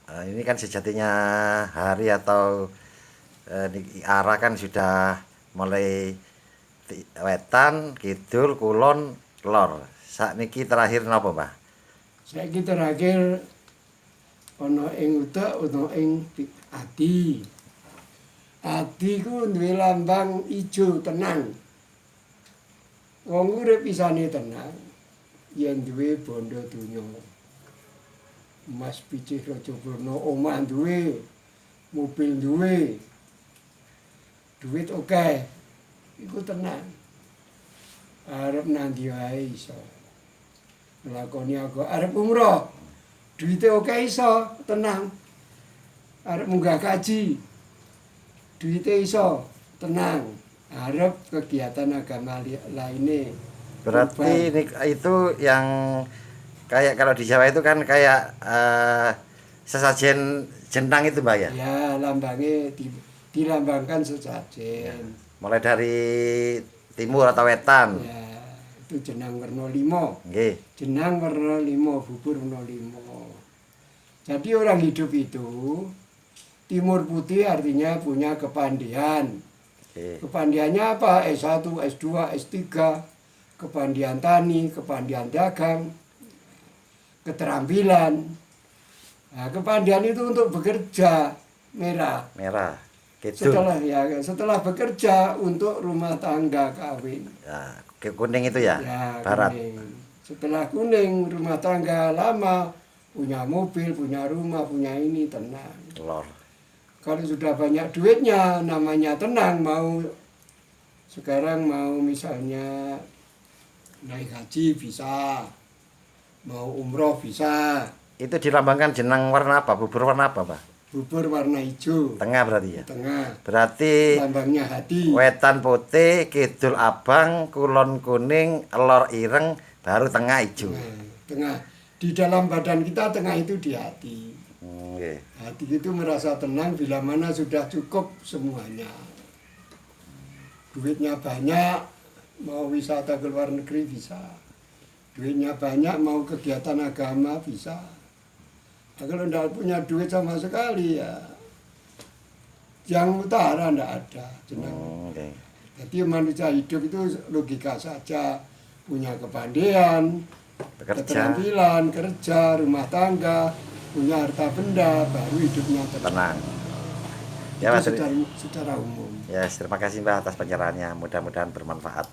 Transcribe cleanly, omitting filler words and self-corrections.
Ini kan sejatinya hari atau arah kan sudah mulai wetan, kidul, kulon, lor. Sakniki terakhir napa, Mbah? Saiki terakhir ana ing utek ana ing ati. Ati ku duwe lambang ijo tenang. Wong urip isane tenang yen duwe bondo donya. Emas picih raja Brana, omah duwe, mobil duwe, duit akeh. Iku tenang. Arep nandi wae iso. Nglakoni aku arep umroh. Duite akeh iso, tenang. Arep munggah kaji. Duite iso, tenang. Arep kegiatan agama lainnya. Berarti itu yang kayak kalau di Jawa itu kan kayak sesajen jenang itu, Mbak ya? Ya, lambangnya dilambangkan sesajen. Mulai dari timur atau wetan. Ya, itu jenang werna 5. Nggih. Jenang werna 5, bubur werna 5. Jadi orang hidup itu timur putih artinya punya kepandaian. Kepandaiannya apa? S1, S2, S3, kepandaian tani, kepandaian dagang, keterampilan. Nah, kepandaian itu untuk bekerja merah. Merah. Gitu. Setelah bekerja untuk rumah tangga kawin. Ya, kuning itu ya? Ya, Barat. kuning. Setelah kuning rumah tangga lama, punya mobil, punya rumah, punya ini tenang. Lor. Kalau sudah banyak duitnya, namanya tenang. Sekarang mau misalnya naik haji bisa, mau umroh bisa. Itu dilambangkan jenang warna apa? Bubur warna apa, Pak? Bubur warna hijau. Tengah berarti ya? Tengah. Berarti lambangnya hati. wetan putih, kidul abang, kulon kuning, lor ireng, baru tengah hijau. Tengah. Di dalam badan kita tengah itu di hati. Okay. Hati itu merasa tenang bila mana sudah cukup semuanya. Duitnya banyak, mau wisata ke luar negeri bisa. Duitnya banyak, mau kegiatan agama bisa. Nah, kalau tidak punya duit sama sekali ya, yang utara tidak ada. Okay. Jadi manusia hidup itu logika saja, punya kepandaian, keterampilan, kerja, rumah tangga, punya harta benda, baru hidupnya tenang. Ya, Mas, secara umum. Ya, terima kasih, Mbak, atas pencerahannya. Mudah-mudahan bermanfaat.